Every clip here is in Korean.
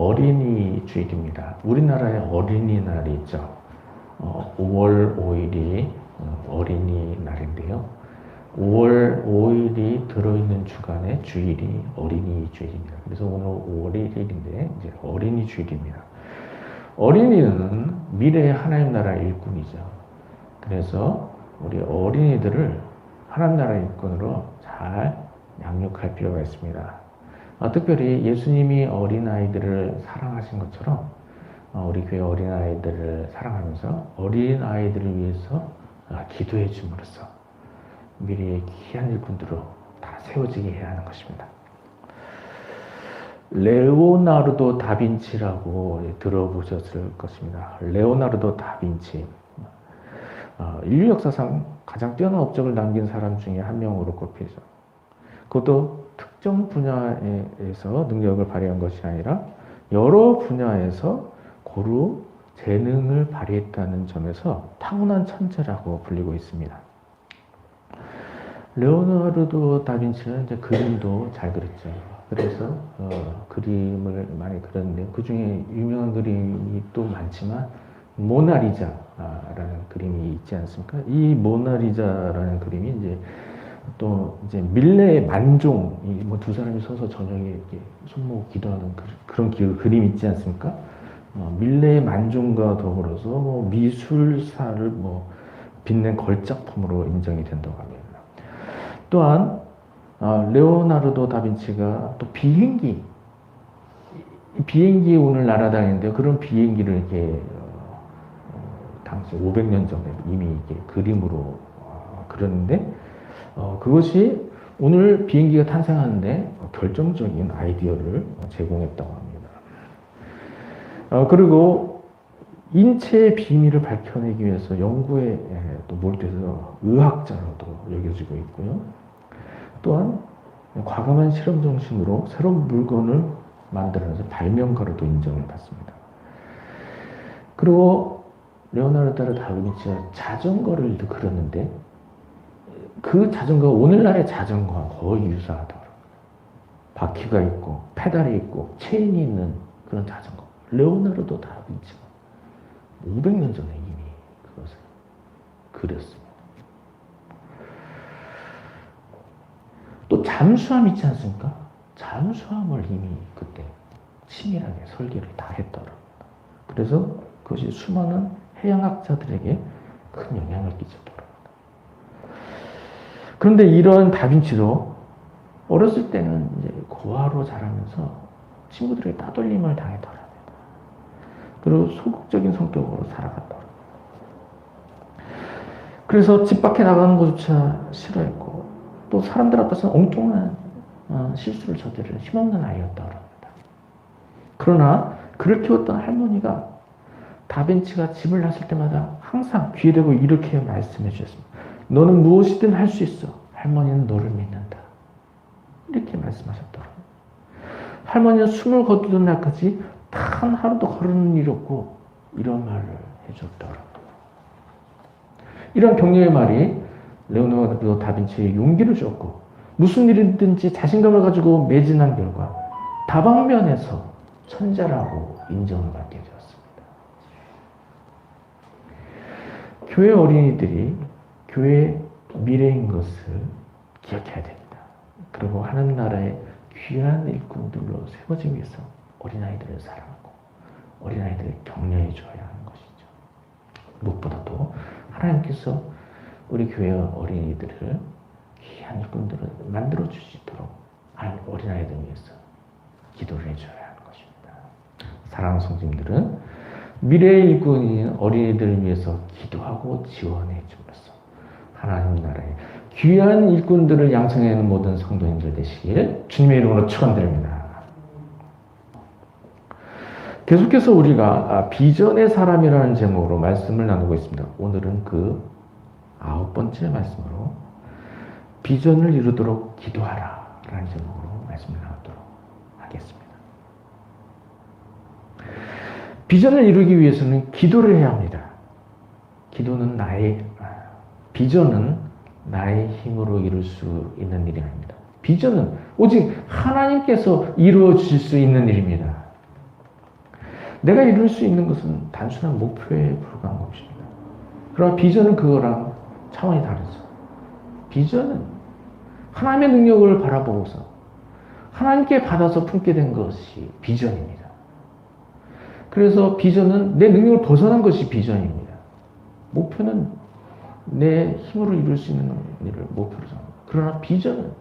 어린이 주일입니다. 우리나라에 어린이날이 있죠. 5월 5일이 어린이날인데요. 5월 5일이 들어있는 주간의 주일이 어린이 주일입니다. 그래서 오늘 5월 1일인데 이제 어린이 주일입니다. 어린이는 미래의 하나님 나라 일꾼이죠. 그래서 우리 어린이들을 하나님 나라 일꾼으로 잘 양육할 필요가 있습니다. 특별히 예수님이 어린아이들을 사랑하신 것처럼 우리 교회 어린아이들을 사랑하면서 어린아이들을 위해서 기도해 줌으로써 미래의 귀한 일꾼들로 다 세워지게 해야 하는 것입니다. 레오나르도 다빈치라고 들어보셨을 것입니다. 레오나르도 다빈치. 인류 역사상 가장 뛰어난 업적을 남긴 사람 중에 한 명으로 꼽히죠. 그것도 특정 분야에서 능력을 발휘한 것이 아니라 여러 분야에서 고루 재능을 발휘했다는 점에서 타고난 천재라고 불리고 있습니다. 레오나르도 다빈치는 이제 그림도 잘 그렸죠. 그래서 그림을 많이 그렸는데 그 중에 유명한 그림이 또 많지만 모나리자라는 그림이 있지 않습니까? 이 모나리자라는 그림이 또 밀레의 만종, 두 사람이 서서 저녁에 이렇게 손모으고 기도하는 그런 그림 있지 않습니까? 밀레의 만종과 더불어서 미술사를 빛낸 걸작품으로 인정이 된다고 합니다. 또한 레오나르도 다빈치가 또 비행기 오늘 날아다니는데요. 그런 비행기를 이렇게 당시 500년 전에 이미 이렇게 그림으로 그렸는데 그것이 오늘 비행기가 탄생하는데 결정적인 아이디어를 제공했다고 합니다. 그리고 인체의 비밀을 밝혀내기 위해서 연구에 또 몰두해서 의학자로도 여겨지고 있고요. 또한 과감한 실험 정신으로 새로운 물건을 만들어내서 발명가로도 인정을 받습니다. 그리고 레오나르도 다빈치가 자전거를 그렸는데 그 자전거가 오늘날의 자전거와 거의 유사하다고 합니다. 바퀴가 있고 페달이 있고 체인이 있는 그런 자전거. 레오나르도 다빈치가 500년 전에 이미 그것을 그렸습니다. 또 잠수함 있지 않습니까? 잠수함을 이미 그때 치밀하게 설계를 다 했더랍니다. 그래서 그것이 수많은 해양학자들에게 큰 영향을 끼쳤더랍니다. 그런데 이런 다빈치도 어렸을 때는 고아로 자라면서 친구들에게 따돌림을 당했더랍니다. 그리고 소극적인 성격으로 살아갔더랍니다. 그래서 집 밖에 나가는 것조차 싫어했고 또 사람들 앞에서 엉뚱한 실수를 저지를 힘없는 아이였다고 합니다. 그러나 그를 키웠던 할머니가 다빈치가 집을 나설 때마다 항상 귀에 대고 이렇게 말씀해 주셨습니다. 너는 무엇이든 할 수 있어. 할머니는 너를 믿는다. 이렇게 말씀하셨더라고요. 할머니는 숨을 거두던 날까지 단 하루도 걸은 일이 없고 이런 말을 해줬더라고요. 이런 격려의 말이 레오나르도 다빈치의 용기를 줬고 무슨 일이든지 자신감을 가지고 매진한 결과 다방면에서 천재라고 인정을 받게 되었습니다. 교회 어린이들이 교회의 미래인 것을 기억해야 됩니다. 그리고 하나님 나라의 귀한 일꾼들로 세워지기 위해서 어린아이들을 사랑하고 어린아이들을 격려해 줘야 하는 것이죠. 무엇보다도 하나님께서 우리 교회 어린이들을 귀한 일꾼들을 만들어 주시도록 어린아이들 위해서 기도를 해줘야 하는 것입니다. 사랑하는 성도님들은 미래의 일꾼인 어린이들을 위해서 기도하고 지원해 줌으로써 하나님 나라의 귀한 일꾼들을 양성하는 모든 성도님들 되시길 주님의 이름으로 축원드립니다. 계속해서 우리가 비전의 사람이라는 제목으로 말씀을 나누고 있습니다. 오늘은 그 9번째 말씀으로 비전을 이루도록 기도하라 라는 제목으로 말씀을 나누도록 하겠습니다. 비전을 이루기 위해서는 기도를 해야 합니다. 비전은 나의 힘으로 이룰 수 있는 일이 아닙니다. 비전은 오직 하나님께서 이루어 주실 수 있는 일입니다. 내가 이룰 수 있는 것은 단순한 목표에 불과한 것입니다. 그러나 비전은 그거랑 차원이 다르죠. 비전은 하나님의 능력을 바라보고서 하나님께 받아서 품게 된 것이 비전입니다. 그래서 비전은 내 능력을 벗어난 것이 비전입니다. 목표는 내 힘으로 이룰 수 있는 일을 목표로 삼습니다. 그러나 비전은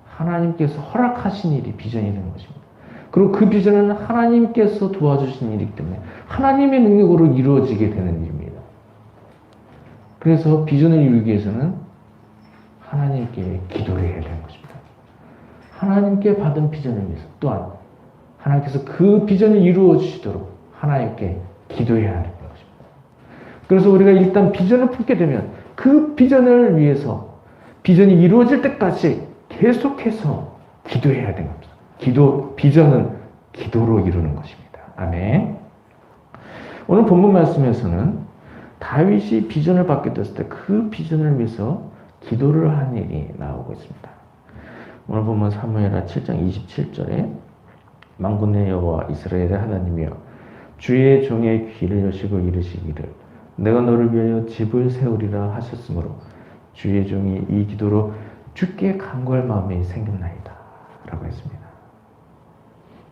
하나님께서 허락하신 일이 비전이 되는 것입니다. 그리고 그 비전은 하나님께서 도와주신 일이기 때문에 하나님의 능력으로 이루어지게 되는 일입니다. 그래서 비전을 이루기 위해서는 하나님께 기도를 해야 되는 것입니다. 하나님께 받은 비전을 위해서 또한 하나님께서 그 비전을 이루어 주시도록 하나님께 기도해야 하는 것입니다. 그래서 우리가 일단 비전을 품게 되면 그 비전을 위해서 비전이 이루어질 때까지 계속해서 기도해야 되는 겁니다. 비전은 기도로 이루는 것입니다. 아멘. 오늘 본문 말씀에서는 다윗이 비전을 받게 됐을 때 그 비전을 위해서 기도를 한 일이 나오고 있습니다. 오늘 보면 사무엘하 7장 27절에 만군의 여호와 이스라엘의 하나님이여 주의 종의 귀를 여시고 이르시기를 내가 너를 위하여 집을 세우리라 하셨으므로 주의 종이 이 기도로 주께 간구할 마음이 생겼나이다 라고 했습니다.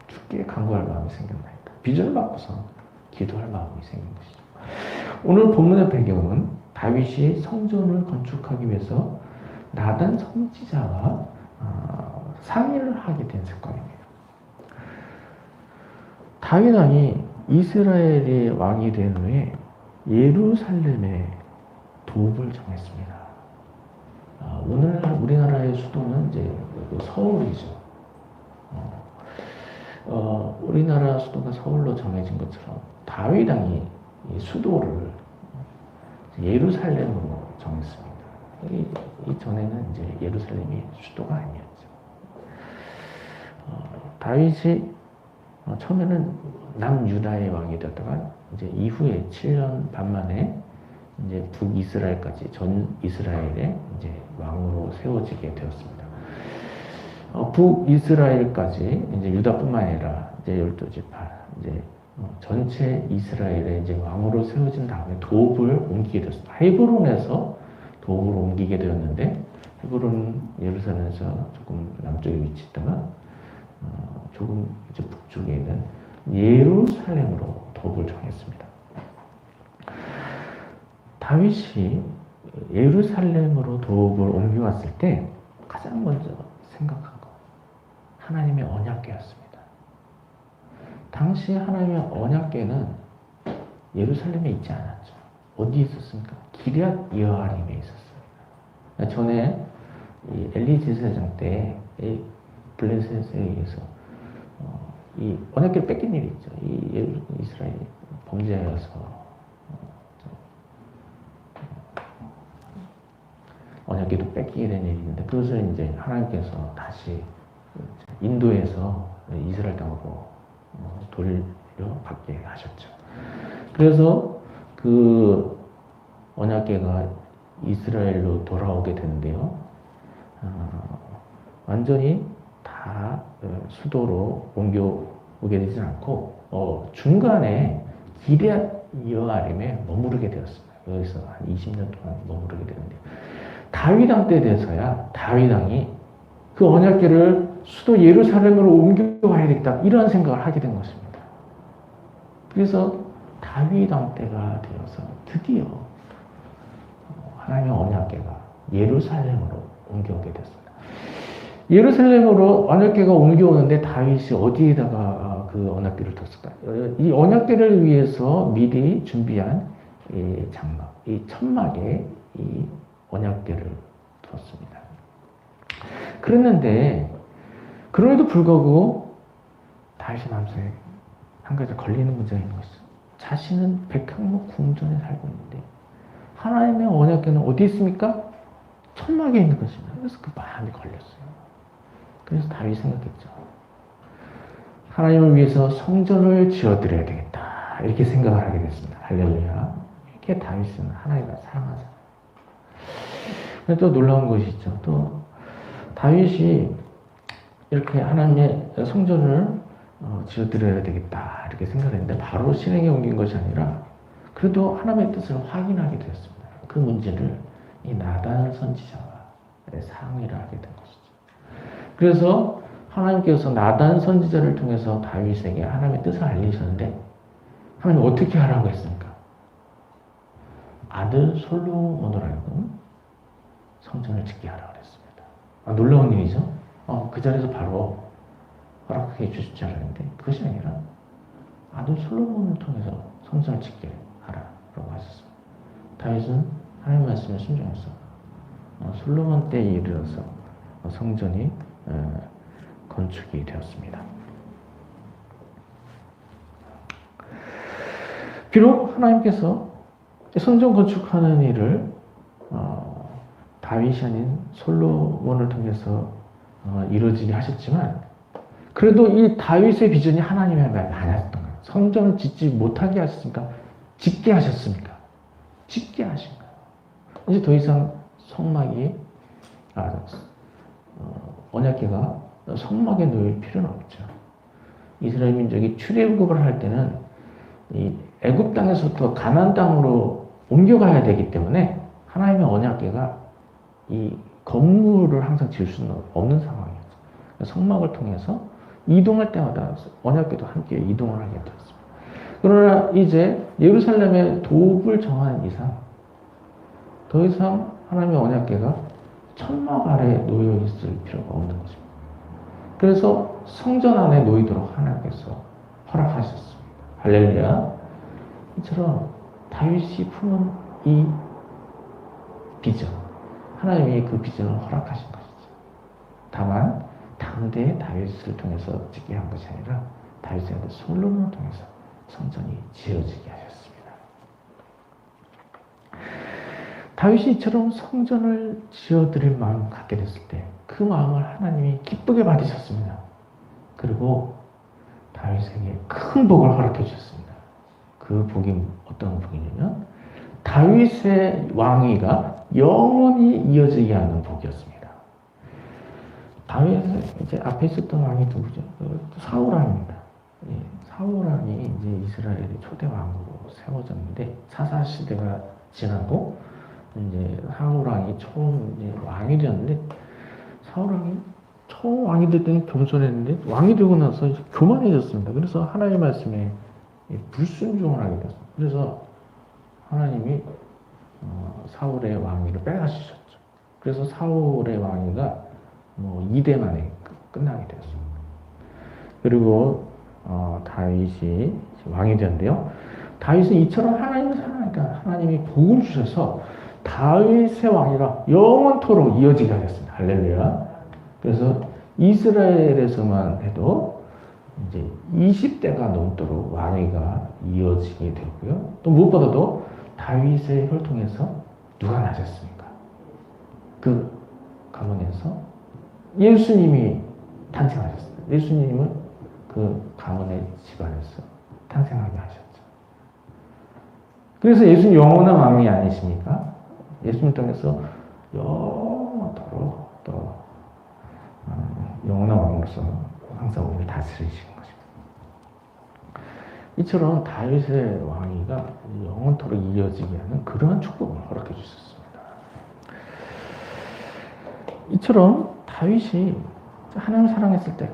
주께 간구할 마음이 생겼나이다. 비전을 받고서 기도할 마음이 생긴 것이죠. 오늘 본문의 배경은 다윗이 성전을 건축하기 위해서 나단 선지자와 상의를 하게 된 사건입니다. 다윗 왕이 이스라엘의 왕이 된 후에 예루살렘에 도읍을 정했습니다. 오늘날 우리나라의 수도는 이제 서울이죠. 우리나라 수도가 서울로 정해진 것처럼 다윗 왕이 수도를 예루살렘으로 정했습니다. 이전에는 이제 예루살렘이 수도가 아니었죠. 다윗이 처음에는 남유다의 왕이 되었다가 이제 이후에 7년 반 만에 이제 북이스라엘까지 전 이스라엘의 이제 왕으로 세워지게 되었습니다. 북이스라엘까지 이제 유다뿐만 아니라 이제 12지파 이제 전체 이스라엘의 이제 왕으로 세워진 다음에 도읍을 옮기게 되었습니다. 헤브론에서 도읍을 옮기게 되었는데 헤브론 예루살렘에서 조금 남쪽에 위치했다가 조금 이제 북쪽에 있는 예루살렘으로 도읍을 정했습니다. 다윗이 예루살렘으로 도읍을 옮겨왔을 때 가장 먼저 생각한 것 하나님의 언약궤였습니다. 당시 하나님의 언약궤는 예루살렘에 있지 않았죠. 어디에 있었습니까? 기럇 여아림에 있었습니다. 전에 이 엘리 제사장 때 블레셋에 의해서 이 언약궤를 뺏긴 일이 있죠. 이 이스라엘 범죄하여서 언약궤도 뺏기게 된 일이 있는데 그것을 이제 하나님께서 다시 인도에서 이스라엘 땅으로 돌려받게 하셨죠. 그래서 그 언약궤가 이스라엘로 돌아오게 되는데요. 완전히 다 수도로 옮겨오게 되지 않고 중간에 기럇 여아림에 머무르게 되었습니다. 여기서 한 20년 동안 머무르게 되는데 다윗 왕 때 돼서야 다윗 왕이 그 언약궤를 수도 예루살렘으로 옮겨와야 되겠다 이런 생각을 하게 된 것입니다. 그래서 다윗 왕 때가 되어서 드디어 하나님의 언약궤가 예루살렘으로 옮겨오게 됐습니다. 예루살렘으로 언약궤가 옮겨오는데 다윗이 어디에다가 그 언약궤를 뒀을까요? 이 언약궤를 위해서 미리 준비한 이 장막, 이 천막에 이 언약궤를 두었습니다. 그랬는데 그럼에도 불구하고 다윗의 마음속에 한 가지 걸리는 문제가 있는 것이죠. 자신은 백향목 궁전에 살고 있는데 하나님의 언약궤는 어디 있습니까? 천막에 있는 것입니다. 그래서 그 마음이 걸렸어요. 그래서 다윗이 생각했죠. 하나님을 위해서 성전을 지어드려야 되겠다. 이렇게 생각을 하게 됐습니다. 할렐루야. 이렇게 다윗은 하나님을 사랑하잖아요. 근데 또 놀라운 것이 있죠. 또 다윗이 이렇게 하나님의 성전을 지어드려야 되겠다 이렇게 생각했는데 바로 실행에 옮긴 것이 아니라 그래도 하나님의 뜻을 확인하게 되었습니다. 그 문제를 이 나단 선지자와 상의를 하게 된 것이죠. 그래서 하나님께서 나단 선지자를 통해서 다윗에게 하나님의 뜻을 알리셨는데 하나님 어떻게 하라고 했습니까? 아들 솔로몬으로 하여금 성전을 짓게 하라고 했습니다. 놀라운 일이죠. 그 자리에서 바로 허락해 주실 줄 알았는데 그것이 아니라 아들 솔로몬을 통해서 성전을 짓게 하라고 하셨습니다. 다윗은 하나님 말씀에 순종해서 솔로몬 때에 이르러서 성전이 건축이 되었습니다. 비록 하나님께서 성전 건축하는 일을 다윗이 아닌 솔로몬을 통해서 이루어지게 하셨지만 그래도 이 다윗의 비전이 하나님의 말이 아니었던 거예요. 성전을 짓지 못하게 하셨습니까? 짓게 하셨습니까? 짓게 하신 거예요. 이제 더 이상 성막이 언약궤가 성막에 놓일 필요는 없죠. 이스라엘 민족이 출애굽을 할 때는 이 애굽 땅에서부터 가나안 땅으로 옮겨가야 되기 때문에 하나님의 언약궤가 이 건물을 항상 지을 수는 없는 상황이었죠. 성막을 통해서 이동할 때마다 언약궤도 함께 이동을 하게 되었습니다. 그러나 이제 예루살렘에 도읍을 정한 이상 더 이상 하나님의 언약궤가 천막 아래에 놓여 있을 필요가 없는 것입니다. 그래서 성전 안에 놓이도록 하나님께서 허락하셨습니다. 할렐루야. 이처럼 다윗이 품은 이 비전, 하나님이 그 비전을 허락하신 것이죠. 다만 당대의 다윗을 통해서 짓게 한 것이 아니라 다윗의 아들 솔로몬을 통해서 성전이 지어지게 하셨습니다. 다윗이 이처럼 성전을 지어드릴 마음을 갖게 됐을 때 그 마음을 하나님이 기쁘게 받으셨습니다. 그리고 다윗에게 큰 복을 허락해 주셨습니다. 그 복이 어떤 복이냐면 다윗의 왕위가 영원히 이어지게 하는 복이었습니다. 다윗은 이제 앞에 있었던 왕이 누구죠? 사울 왕입니다. 사울 왕이 이제 이스라엘의 초대 왕으로 세워졌는데 사사 시대가 지나고 이제 사울 왕이 처음 이제 왕이 되었는데 사울 왕이 처음 왕이 될 때는 겸손했는데 왕이 되고 나서 이제 교만해졌습니다. 그래서 하나님의 말씀에 불순종을 하게 됐습니다. 그래서 하나님이 사울의 왕위를 빼앗으셨죠. 그래서 사울의 왕위가 2대 만에 끝나게 되었습니다. 그리고 다윗이 왕이 되었는데요. 다윗은 이처럼 하나님을 사랑하니까 하나님이 복을 주셔서 다윗의 왕위가 영원토록 이어지게 하셨습니다. 할렐루야. 그래서 이스라엘에서만 해도 이제 20대가 넘도록 왕위가 이어지게 되고요. 또 무엇보다도 다윗의 혈통에서 누가 나셨습니까? 그 가문에서 예수님이 탄생하셨습니다. 예수님은 그 가문의 집안에서 탄생하게 하셨죠. 그래서 예수님 영원한 왕이 아니십니까? 예수님 통해서 영원토록 또 영원한 왕으로서 항상 우리를 다스리시는 것입니다. 이처럼 다윗의 왕위가 영원토록 이어지게 하는 그러한 축복을 허락해 주셨습니다. 이처럼 다윗이 하나님을 사랑했을 때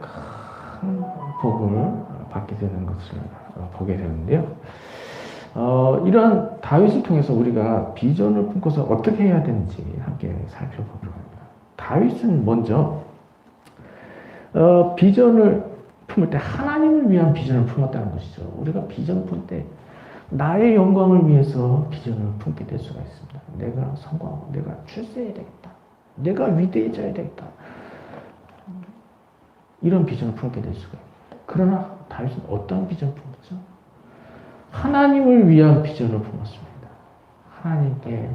큰 복을 받게 되는 것을 보게 되는데요. 이러한 다윗을 통해서 우리가 비전을 품고서 어떻게 해야 되는지 함께 살펴보도록 합니다. 다윗은 먼저 비전을 품을 때 하나님을 위한 비전을 품었다는 것이죠. 우리가 비전 품을 때 나의 영광을 위해서 비전을 품게 될 수가 있습니다. 내가 성공하고 내가 출세해야 되겠다. 내가 위대해져야 되겠다. 이런 비전을 품게 될 수가 있습니다. 그러나 다윗은 어떤 비전을 품었죠? 하나님을 위한 비전을 품었습니다. 하나님께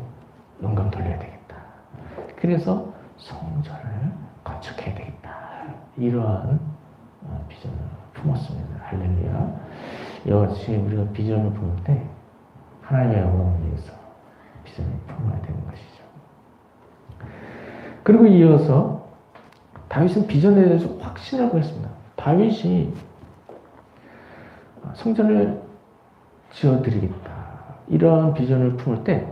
영광 돌려야 되겠다. 그래서 성전을 건축해야 되겠다. 이러한 비전을 품었습니다. 할렐루야. 이것이 우리가 비전을 품을 때 하나님의 영광을 위해서 비전을 품어야 되는 것이죠. 그리고 이어서 다윗은 비전에 대해서 확신을 구했습니다. 다윗이 성전을 지어드리겠다. 이런 비전을 품을 때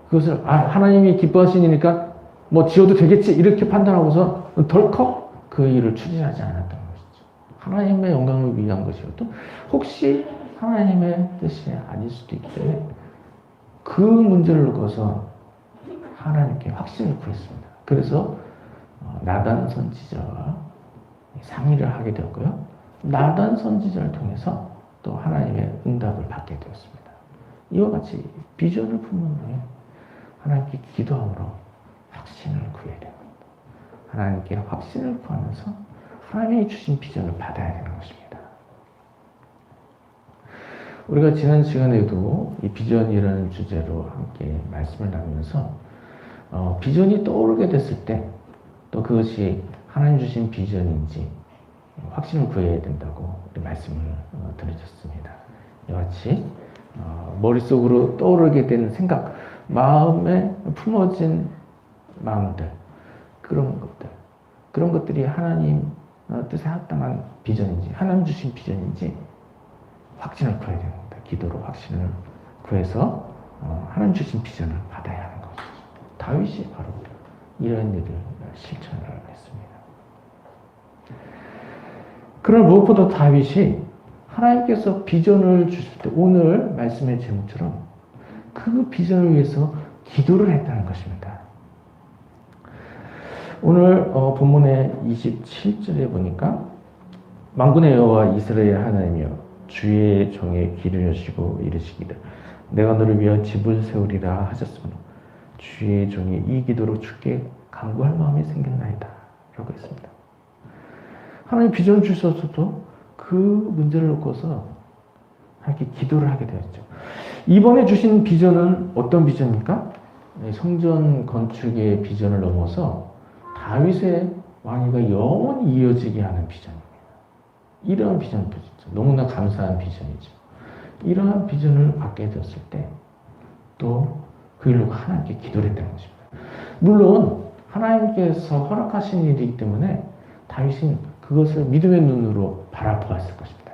그것을 하나님이 기뻐하시는 일이니까 뭐 지어도 되겠지 이렇게 판단하고서 덜컥 그 일을 추진하지 않았던 것이죠. 하나님의 영광을 위한 것이어도 혹시 하나님의 뜻이 아닐 수도 있기 때문에 그 문제를 놓고서 하나님께 확신을 구했습니다. 그래서 나단 선지자와 상의를 하게 되었고요. 나단 선지자를 통해서 또 하나님의 응답을 받게 되었습니다. 이와 같이 비전을 품은 후에 하나님께 기도함으로 확신을 구해야 됩니다. 하나님께 확신을 구하면서 하나님이 주신 비전을 받아야 되는 것입니다. 우리가 지난 시간에도 이 비전이라는 주제로 함께 말씀을 나누면서 비전이 떠오르게 됐을 때 또 그것이 하나님 주신 비전인지 확신을 구해야 된다고 말씀을 드려줬습니다. 이와 같이 머릿속으로 떠오르게 되는 생각, 마음에 품어진 마음들, 그런 것들이 하나님 뜻에 합당한 비전인지, 하나님 주신 비전인지 확신을 구해야 됩니다. 기도로 확신을 구해서 하나님 주신 비전을 받아야 하는 것이죠. 다윗이 바로 이런 일을 실천을 했습니다. 그러나 무엇보다 다윗이 하나님께서 비전을 주실 때 오늘 말씀의 제목처럼 그 비전을 위해서 기도를 했다는 것입니다. 오늘 본문의 27절에 보니까 만군의 여호와 이스라엘 하나님이여 주의 종의 귀를 여시고 이르시기를 내가 너를 위하여 집을 세우리라 하셨으므로 주의 종이 이 기도로 주께 간구할 마음이 생겼나이다 라고 했습니다. 하나님 비전을 주셔서도 그 문제를 놓고서 이렇게 기도를 하게 되었죠. 이번에 주신 비전은 어떤 비전입니까? 성전 건축의 비전을 넘어서 다윗의 왕위가 영원히 이어지게 하는 비전입니다. 이러한 비전을 보셨죠. 너무나 감사한 비전이죠. 이러한 비전을 받게 되었을 때 또 그 일로 하나님께 기도를 했다는 것입니다. 물론 하나님께서 허락하신 일이기 때문에 다윗은 그것을 믿음의 눈으로 바라보았을 것입니다.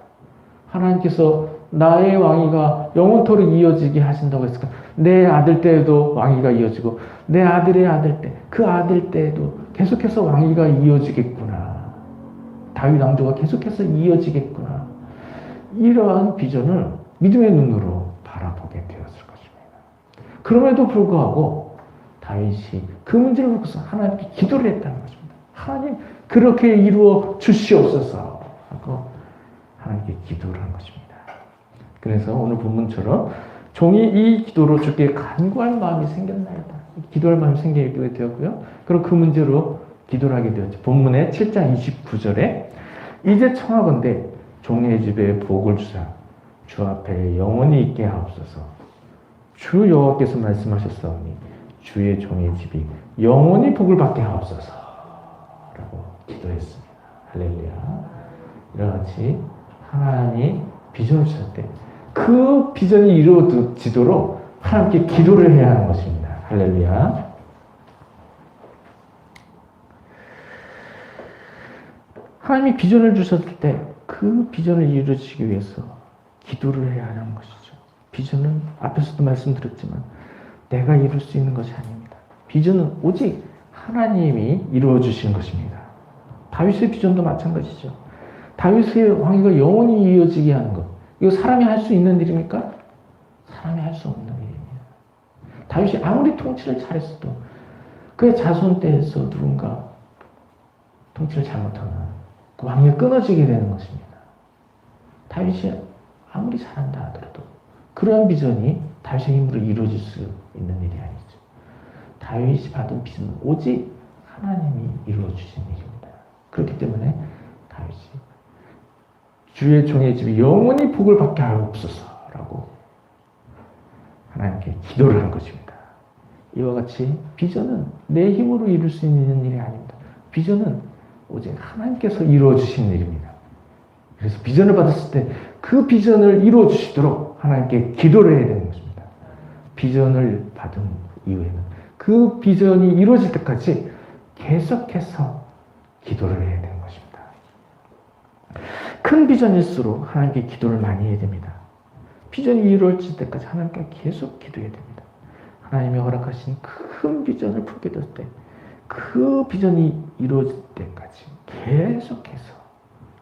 하나님께서 나의 왕위가 영원토록 이어지게 하신다고 했을까? 내 아들 때에도 왕위가 이어지고 내 아들의 아들 때, 그 아들 때에도 계속해서 왕위가 이어지겠구나. 다윗 왕조가 계속해서 이어지겠구나. 이러한 비전을 믿음의 눈으로 바라보게 되었을 것입니다. 그럼에도 불구하고 다윗이 그 문제를 놓고서 하나님께 기도를 했다는 것입니다. 하나님 그렇게 이루어 주시옵소서 하고 하나님께 기도를 한 것입니다. 그래서 오늘 본문처럼 종이 이 기도로 주께 간구할 마음이 생겼나이다. 기도할 마음이 생기게 되었고요. 그리고 그 문제로 기도를 하게 되었죠. 본문의 7장 29절에 이제 청하건대 종의 집에 복을 주사 주 앞에 영원히 있게 하옵소서. 주 여호와께서 말씀하셨사오니 주의 종의 집이 영원히 복을 받게 하옵소서 라고 기도했습니다. 할렐루야. 이와 같이 하나님이 비전을 주실 때 그 비전이 이루어지도록 하나님께 기도를 해야 하는 것입니다. 할렐루야. 하나님이 비전을 주셨을 때 그 비전을 이루어지기 위해서 기도를 해야 하는 것이죠. 비전은 앞에서도 말씀드렸지만 내가 이룰 수 있는 것이 아닙니다. 비전은 오직 하나님이 이루어 주시는 것입니다. 다윗의 비전도 마찬가지죠. 다윗의 왕위가 영원히 이어지게 하는 것. 이거 사람이 할 수 있는 일입니까? 사람이 할 수 없는 일입니다. 다윗이 아무리 통치를 잘했어도 그의 자손 때에서 누군가 통치를 잘못하면 그 왕위가 끊어지게 되는 것입니다. 다윗이 아무리 잘한다 하더라도 그러한 비전이 다윗의 힘으로 이루어질 수 있는 일이 아니죠. 다윗이 받은 비전은 오직 하나님이 이루어 주신 일입니다. 그렇기 때문에 다윗이 주의 종의 집이 영원히 복을 받게 하옵소서라고 하나님께 기도를 한 것입니다. 이와 같이 비전은 내 힘으로 이룰 수 있는 일이 아닙니다. 비전은 오직 하나님께서 이루어 주신 일입니다. 그래서 비전을 받았을 때 그 비전을 이루어 주시도록 하나님께 기도를 해야 되는 것입니다. 비전을 받은 이후에는 그 비전이 이루어질 때까지 계속해서 기도를 해야 되는 것입니다. 큰 비전일수록 하나님께 기도를 많이 해야 됩니다. 비전이 이루어질 때까지 하나님께 계속 기도해야 됩니다. 하나님이 허락하신 큰 비전을 품게 될 때, 그 비전이 이루어질 때까지 계속해서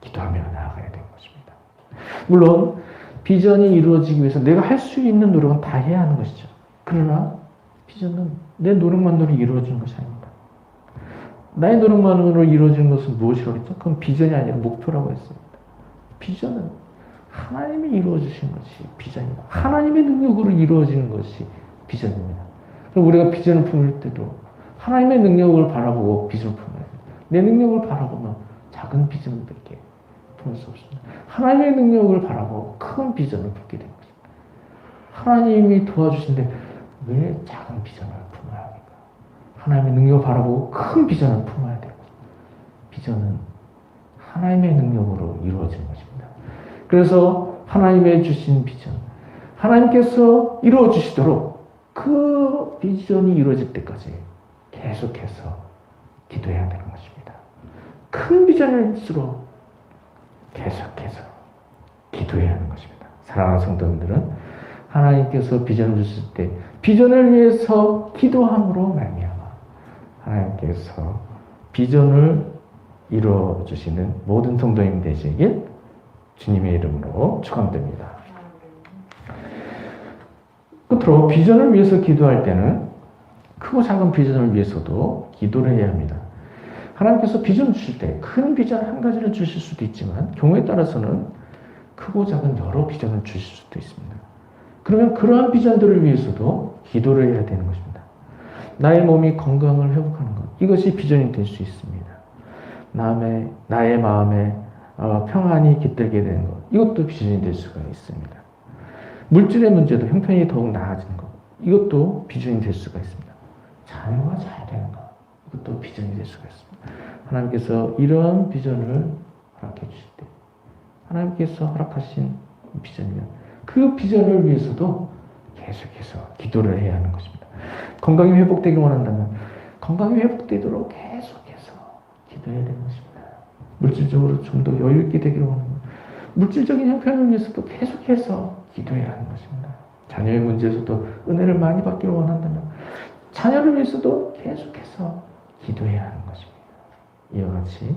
기도하며 나아가야 되는 것입니다. 물론 비전이 이루어지기 위해서 내가 할 수 있는 노력은 다 해야 하는 것이죠. 그러나 비전은 내 노력만으로 이루어지는 것이 아닙니다. 나의 노력만으로 이루어지는 것은 무엇이라고 했죠? 그건 비전이 아니라 목표라고 했습니다. 비전은 하나님이 이루어주신 것이 비전입니다. 하나님의 능력으로 이루어지는 것이 비전입니다. 그럼 우리가 비전을 품을 때도 하나님의 능력을 바라보고 비전을 품어야 돼요. 내 능력을 바라보면 작은 비전밖에 품을 수 없습니다. 하나님의 능력을 바라보고 큰 비전을 품게 됩니다. 하나님이 도와주신데 왜 작은 비전을 품어야 합니까? 하나님의 능력을 바라보고 큰 비전을 품어야 돼요. 비전은 하나님의 능력으로 이루어지는 것입니다. 그래서 하나님의 주신 비전, 하나님께서 이루어 주시도록 그 비전이 이루어질 때까지 계속해서 기도해야 되는 것입니다. 큰 비전일수록 계속해서 기도해야 하는 것입니다. 사랑하는 성도님들은 하나님께서 비전을 주실 때 비전을 위해서 기도함으로 말미암아 하나님께서 비전을 이루어 주시는 모든 성도님 되시길 주님의 이름으로 축원드립니다. 끝으로 비전을 위해서 기도할 때는 크고 작은 비전을 위해서도 기도를 해야 합니다. 하나님께서 비전 주실 때 큰 비전 한 가지를 주실 수도 있지만 경우에 따라서는 크고 작은 여러 비전을 주실 수도 있습니다. 그러면 그러한 비전들을 위해서도 기도를 해야 되는 것입니다. 나의 몸이 건강을 회복하는 것, 이것이 비전이 될 수 있습니다. 나의 마음에 평안이 깃들게 되는 것, 이것도 비전이 될 수가 있습니다. 물질의 문제도 형편이 더욱 나아지는 것, 이것도 비전이 될 수가 있습니다. 자녀가 잘 되는 것, 이것도 비전이 될 수가 있습니다. 하나님께서 이러한 비전을 허락해 주실 때, 하나님께서 허락하신 비전이면 그 비전을 위해서도 계속해서 기도를 해야 하는 것입니다. 건강이 회복되길 원한다면 건강이 회복되도록 계속해서 기도해야 되는 것입니다. 물질적으로 좀 더 여유 있게 되기를 원합니다. 물질적인 형편을 위해서도 계속해서 기도해야 하는 것입니다. 자녀의 문제에서도 은혜를 많이 받기를 원한다면 자녀를 위해서도 계속해서 기도해야 하는 것입니다. 이와 같이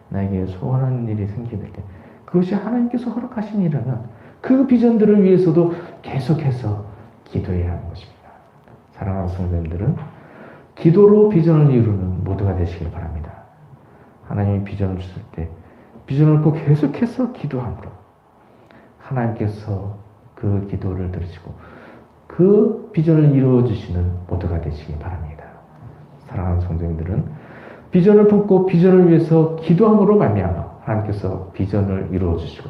나에게 소원하는 일이 생기게 될 때 그것이 하나님께서 허락하신 일이라면 그 비전들을 위해서도 계속해서 기도해야 하는 것입니다. 사랑하는 성도님들은 기도로 비전을 이루는 모두가 되시길 바랍니다. 하나님이 비전을 주실 때 비전을 꼭 계속해서 기도함으로 하나님께서 그 기도를 들으시고 그 비전을 이루어 주시는 모두가 되시길 바랍니다. 사랑하는 성도님들은 비전을 품고 비전을 위해서 기도함으로 말미암아 하나님께서 비전을 이루어 주시고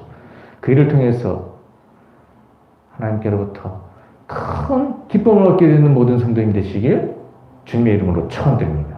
그 일을 통해서 하나님께로부터 큰 기쁨을 얻게 되는 모든 성도님 되시길 주님의 이름으로 축원드립니다.